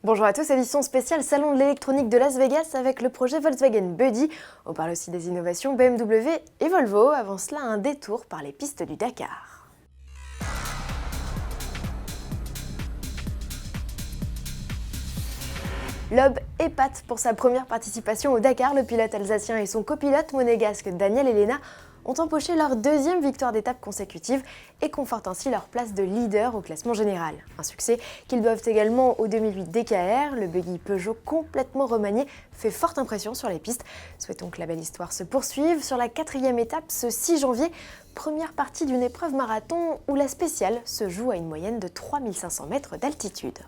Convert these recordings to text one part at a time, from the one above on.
Bonjour à tous, édition spéciale Salon de l'électronique de Las Vegas avec le projet Volkswagen Buddy. On parle aussi des innovations BMW et Volvo. Avant cela, un détour par les pistes du Dakar. Loeb épate pour sa première participation au Dakar. Le pilote alsacien et son copilote monégasque Daniel Elena ont empoché leur deuxième victoire d'étape consécutive et confortent ainsi leur place de leader au classement général. Un succès qu'ils doivent également au 2008 DKR. Le buggy Peugeot complètement remanié fait forte impression sur les pistes. Souhaitons que la belle histoire se poursuive. Sur la quatrième étape, ce 6 janvier, première partie d'une épreuve marathon où la spéciale se joue à une moyenne de 3500 mètres d'altitude.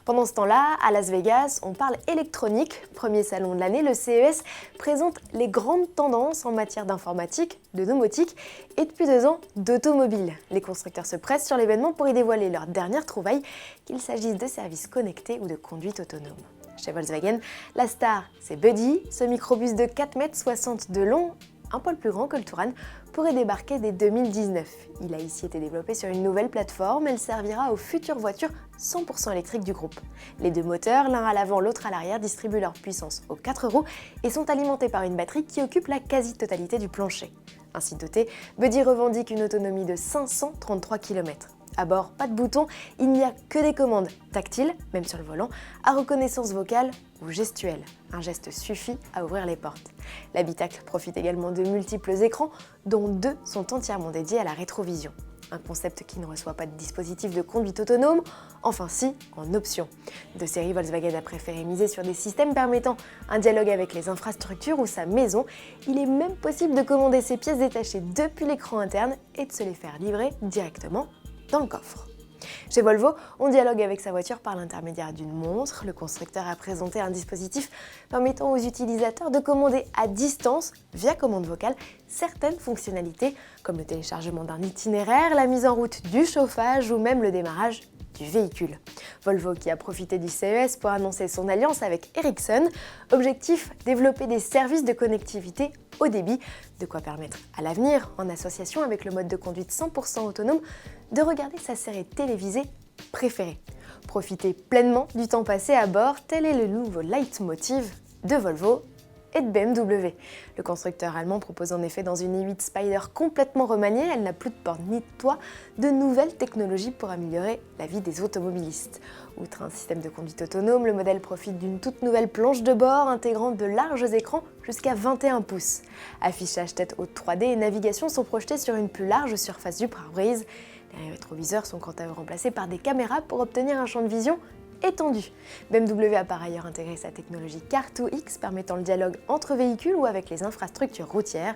Pendant ce temps-là, à Las Vegas, on parle électronique. Premier salon de l'année, le CES présente les grandes tendances en matière d'informatique, de domotique et depuis 2 ans d'automobile. Les constructeurs se pressent sur l'événement pour y dévoiler leurs dernières trouvailles, qu'il s'agisse de services connectés ou de conduite autonome. Chez Volkswagen, la star, c'est Buddy, ce microbus de 4,60 m de long, un poil plus grand que le Touran, pourrait débarquer dès 2019. Il a ici été développé sur une nouvelle plateforme, elle servira aux futures voitures 100% électriques du groupe. Les deux moteurs, l'un à l'avant, l'autre à l'arrière, distribuent leur puissance aux 4 roues et sont alimentés par une batterie qui occupe la quasi-totalité du plancher. Ainsi doté, Buddy revendique une autonomie de 533 km. À bord, pas de bouton, il n'y a que des commandes tactiles, même sur le volant, à reconnaissance vocale ou gestuelle. Un geste suffit à ouvrir les portes. L'habitacle profite également de multiples écrans, dont 2 sont entièrement dédiés à la rétrovision. Un concept qui ne reçoit pas de dispositif de conduite autonome, enfin si, en option. De série, Volkswagen a préféré miser sur des systèmes permettant un dialogue avec les infrastructures ou sa maison. Il est même possible de commander ses pièces détachées depuis l'écran interne et de se les faire livrer directement dans le coffre. Chez Volvo, on dialogue avec sa voiture par l'intermédiaire d'une montre. Le constructeur a présenté un dispositif permettant aux utilisateurs de commander à distance, via commande vocale, certaines fonctionnalités comme le téléchargement d'un itinéraire, la mise en route du chauffage ou même le démarrage du véhicule. Volvo qui a profité du CES pour annoncer son alliance avec Ericsson. Objectif, développer des services de connectivité haut débit, de quoi permettre à l'avenir, en association avec le mode de conduite 100% autonome, de regarder sa série télévisée préférée. Profiter pleinement du temps passé à bord, tel est le nouveau leitmotiv de Volvo et de BMW. Le constructeur allemand propose en effet dans une i8 Spider complètement remaniée, elle n'a plus de porte ni de toit, de nouvelles technologies pour améliorer la vie des automobilistes. Outre un système de conduite autonome, le modèle profite d'une toute nouvelle planche de bord intégrant de larges écrans jusqu'à 21 pouces. Affichage tête haute 3D et navigation sont projetés sur une plus large surface du pare-brise. Les rétroviseurs sont quant à eux remplacés par des caméras pour obtenir un champ de vision étendu. BMW a par ailleurs intégré sa technologie Car2X permettant le dialogue entre véhicules ou avec les infrastructures routières.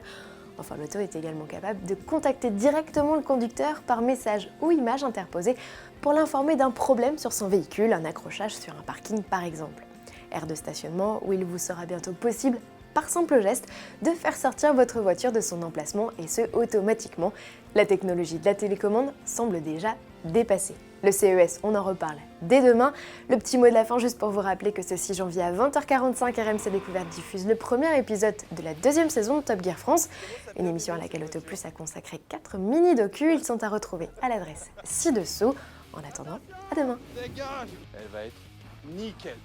Enfin, l'auto est également capable de contacter directement le conducteur par message ou image interposée pour l'informer d'un problème sur son véhicule, un accrochage sur un parking par exemple. Aire de stationnement où il vous sera bientôt possible, par simple geste, de faire sortir votre voiture de son emplacement et ce automatiquement. La technologie de la télécommande semble déjà dépassée. Le CES, on en reparle dès demain. Le petit mot de la fin juste pour vous rappeler que ce 6 janvier à 20h45, RMC Découverte diffuse le premier épisode de la 2e saison de Top Gear France, une émission à laquelle Autoplus a consacré 4 mini-docus. Ils sont à retrouver à l'adresse ci-dessous. En attendant, à demain. Dégage! Elle va être nickel.